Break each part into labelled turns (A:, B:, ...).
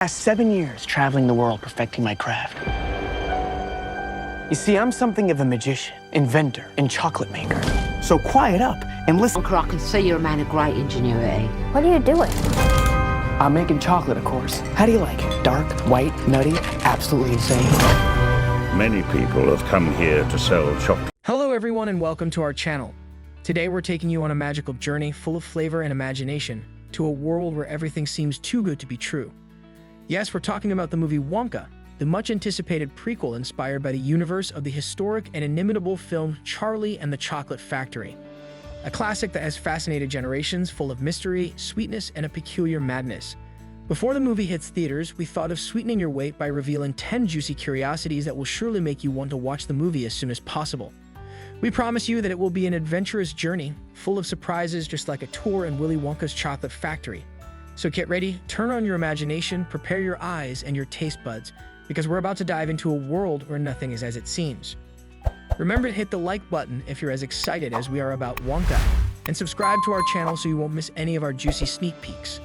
A: Past 7 years traveling the world perfecting my craft. You see, I'm something of a magician, inventor, and chocolate maker. So quiet up and listen.
B: Wonka, I can see you're a man of great ingenuity.
C: What are you doing?
A: I'm making chocolate, of course. How do you like it? Dark, white, nutty, absolutely insane.
D: Many people have come here to sell chocolate.
E: Hello everyone and welcome to our channel. Today we're taking you on a magical journey full of flavor and imagination to a world where everything seems too good to be true. Yes, we're talking about the movie Wonka, the much-anticipated prequel inspired by the universe of the historic and inimitable film Charlie and the Chocolate Factory. A classic that has fascinated generations, full of mystery, sweetness, and a peculiar madness. Before the movie hits theaters, we thought of sweetening your wait by revealing 10 juicy curiosities that will surely make you want to watch the movie as soon as possible. We promise you that it will be an adventurous journey, full of surprises just like a tour in Willy Wonka's chocolate factory. So get ready, turn on your imagination, prepare your eyes and your taste buds, because we're about to dive into a world where nothing is as it seems. Remember to hit the like button if you're as excited as we are about Wonka, and subscribe to our channel so you won't miss any of our juicy sneak peeks.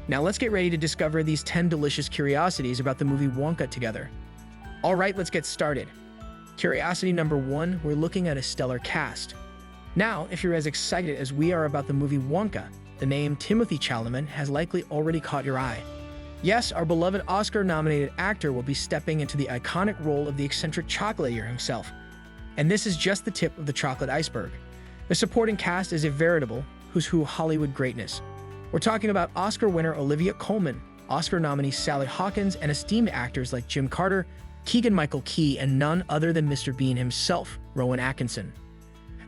E: Now let's get ready to discover these 10 delicious curiosities about the movie Wonka together. Alright, let's get started. Curiosity number 1, we're looking at a stellar cast. Now, if you're as excited as we are about the movie Wonka, the name Timothée Chalamet has likely already caught your eye. Yes, our beloved Oscar-nominated actor will be stepping into the iconic role of the eccentric chocolatier himself. And this is just the tip of the chocolate iceberg. The supporting cast is a veritable who's who Hollywood greatness. We're talking about Oscar winner Olivia Colman, Oscar nominee Sally Hawkins, and esteemed actors like Jim Carter, Keegan-Michael Key, and none other than Mr. Bean himself, Rowan Atkinson.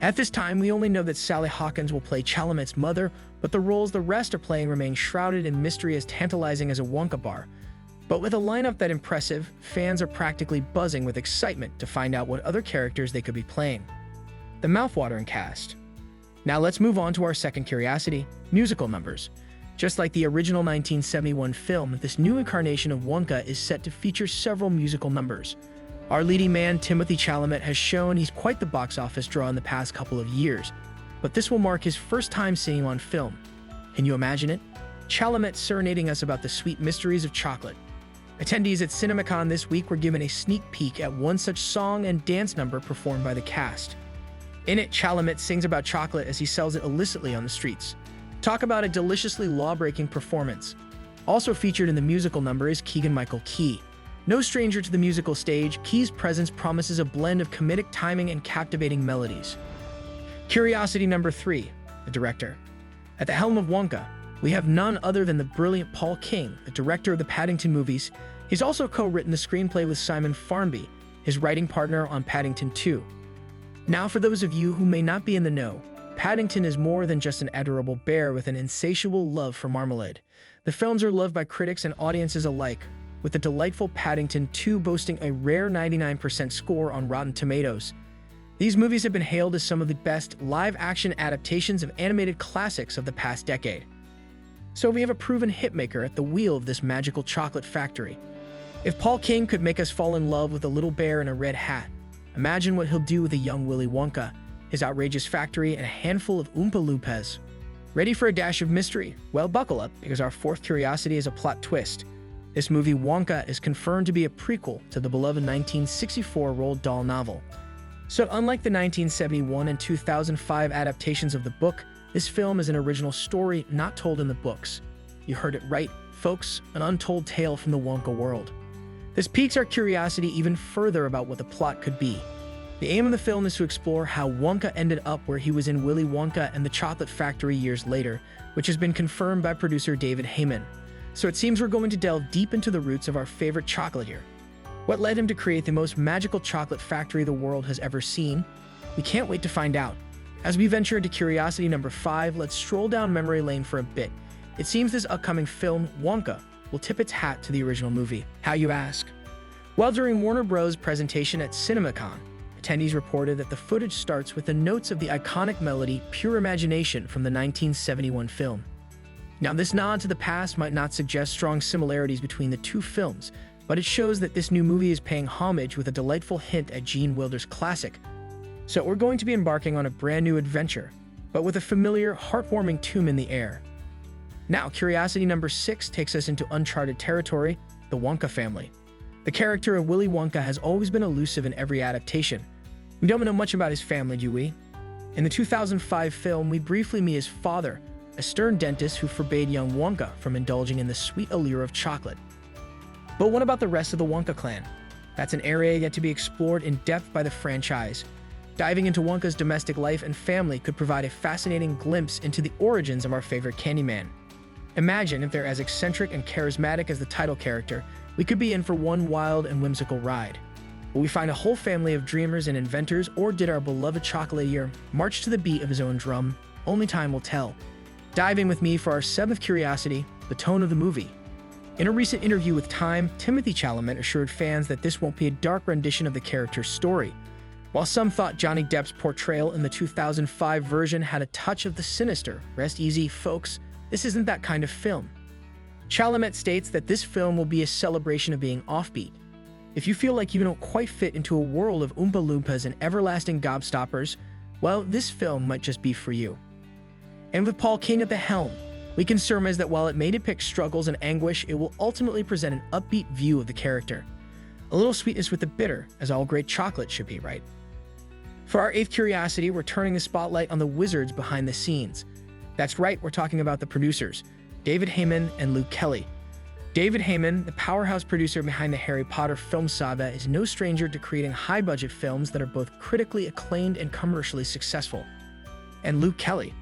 E: At this time, we only know that Sally Hawkins will play Chalamet's mother, but the roles the rest are playing remain shrouded in mystery as tantalizing as a Wonka bar. But with a lineup that impressive, fans are practically buzzing with excitement to find out what other characters they could be playing. The mouthwatering cast. Now let's move on to our second curiosity, musical numbers. Just like the original 1971 film, this new incarnation of Wonka is set to feature several musical numbers. Our leading man, Timothée Chalamet, has shown he's quite the box office draw in the past couple of years, but this will mark his first time seeing him on film. Can you imagine it? Chalamet serenading us about the sweet mysteries of chocolate. Attendees at CinemaCon this week were given a sneak peek at one such song and dance number performed by the cast. In it, Chalamet sings about chocolate as he sells it illicitly on the streets. Talk about a deliciously law-breaking performance. Also featured in the musical number is Keegan-Michael Key. No stranger to the musical stage, Key's presence promises a blend of comedic timing and captivating melodies. Curiosity number 3, the director. At the helm of Wonka, we have none other than the brilliant Paul King, the director of the Paddington movies. He's also co-written the screenplay with Simon Farnby, his writing partner on Paddington 2. Now, for those of you who may not be in the know, Paddington is more than just an adorable bear with an insatiable love for marmalade. The films are loved by critics and audiences alike, with the delightful Paddington 2 boasting a rare 99% score on Rotten Tomatoes. These movies have been hailed as some of the best live-action adaptations of animated classics of the past decade. So we have a proven hitmaker at the wheel of this magical chocolate factory. If Paul King could make us fall in love with a little bear in a red hat, imagine what he'll do with a young Willy Wonka, his outrageous factory, and a handful of Oompa Loompas. Ready for a dash of mystery? Well, buckle up, because our fourth curiosity is a plot twist. This movie, Wonka, is confirmed to be a prequel to the beloved 1964 Roald Dahl novel. So unlike the 1971 and 2005 adaptations of the book, this film is an original story not told in the books. You heard it right, folks, an untold tale from the Wonka world. This piques our curiosity even further about what the plot could be. The aim of the film is to explore how Wonka ended up where he was in Willy Wonka and the Chocolate Factory years later, which has been confirmed by producer David Heyman. So it seems we're going to delve deep into the roots of our favorite chocolate here. What led him to create the most magical chocolate factory the world has ever seen? We can't wait to find out. As we venture into curiosity number 5, let's stroll down memory lane for a bit. It seems this upcoming film, Wonka, will tip its hat to the original movie. How, you ask? Well, during Warner Bros.' presentation at CinemaCon, attendees reported that the footage starts with the notes of the iconic melody Pure Imagination from the 1971 film. Now, this nod to the past might not suggest strong similarities between the two films, but it shows that this new movie is paying homage with a delightful hint at Gene Wilder's classic. So we're going to be embarking on a brand new adventure, but with a familiar, heartwarming tune in the air. Now, curiosity number 6 takes us into uncharted territory, the Wonka family. The character of Willy Wonka has always been elusive in every adaptation. We don't know much about his family, do we? In the 2005 film, we briefly meet his father, a stern dentist who forbade young Wonka from indulging in the sweet allure of chocolate. But what about the rest of the Wonka clan? That's an area yet to be explored in depth by the franchise. Diving into Wonka's domestic life and family could provide a fascinating glimpse into the origins of our favorite Candyman. Imagine if they're as eccentric and charismatic as the title character, we could be in for one wild and whimsical ride. Will we find a whole family of dreamers and inventors, or did our beloved chocolatier march to the beat of his own drum? Only time will tell. Dive in with me for our 7th curiosity, the tone of the movie. In a recent interview with Time, Timothée Chalamet assured fans that this won't be a dark rendition of the character's story. While some thought Johnny Depp's portrayal in the 2005 version had a touch of the sinister, rest easy, folks, this isn't that kind of film. Chalamet states that this film will be a celebration of being offbeat. If you feel like you don't quite fit into a world of Oompa Loompas and everlasting gobstoppers, well, this film might just be for you. And with Paul King at the helm, we can surmise that while it may depict struggles and anguish, it will ultimately present an upbeat view of the character. A little sweetness with the bitter, as all great chocolate should be, right? For our 8th curiosity, we're turning the spotlight on the wizards behind the scenes. That's right, we're talking about the producers, David Heyman and Luke Kelly. David Heyman, the powerhouse producer behind the Harry Potter film saga, is no stranger to creating high-budget films that are both critically acclaimed and commercially successful. And Luke Kelly,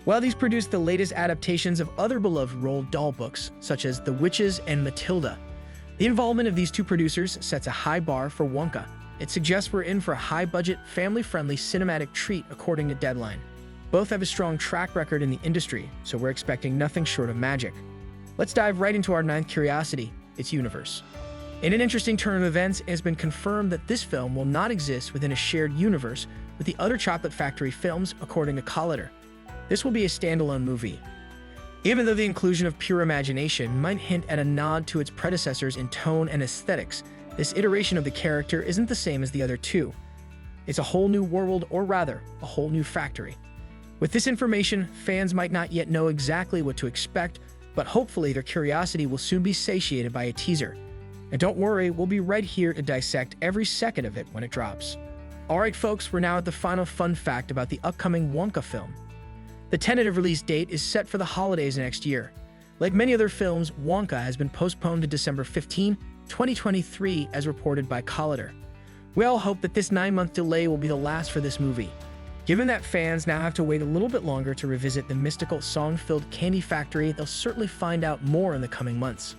E: while these produced the latest adaptations of other beloved Roald Dahl books, such as The Witches and Matilda, the involvement of these two producers sets a high bar for Wonka. It suggests we're in for a high-budget, family-friendly cinematic treat according to Deadline. Both have a strong track record in the industry, so we're expecting nothing short of magic. Let's dive right into our 9th curiosity, its universe. In an interesting turn of events, it has been confirmed that this film will not exist within a shared universe with the other Chocolate Factory films, according to Collider. This will be a standalone movie. Even though the inclusion of Pure Imagination might hint at a nod to its predecessors in tone and aesthetics, this iteration of the character isn't the same as the other two. It's a whole new world, or rather, a whole new factory. With this information, fans might not yet know exactly what to expect, but hopefully their curiosity will soon be satiated by a teaser. And don't worry, we'll be right here to dissect every second of it when it drops. Alright folks, we're now at the final fun fact about the upcoming Wonka film. The tentative release date is set for the holidays next year. Like many other films, Wonka has been postponed to December 15, 2023, as reported by Collider. We all hope that this 9-month delay will be the last for this movie. Given that fans now have to wait a little bit longer to revisit the mystical, song-filled candy factory, they'll certainly find out more in the coming months.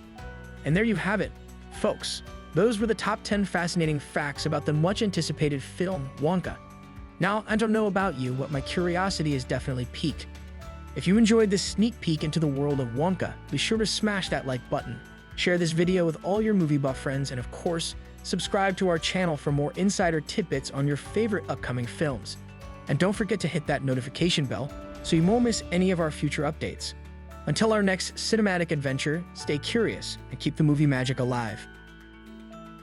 E: And there you have it, folks. Those were the top 10 fascinating facts about the much-anticipated film, Wonka. Now, I don't know about you, but my curiosity is definitely piqued. If you enjoyed this sneak peek into the world of Wonka, be sure to smash that like button. Share this video with all your movie buff friends, and of course, subscribe to our channel for more insider tidbits on your favorite upcoming films. And don't forget to hit that notification bell so you won't miss any of our future updates. Until our next cinematic adventure, stay curious and keep the movie magic alive.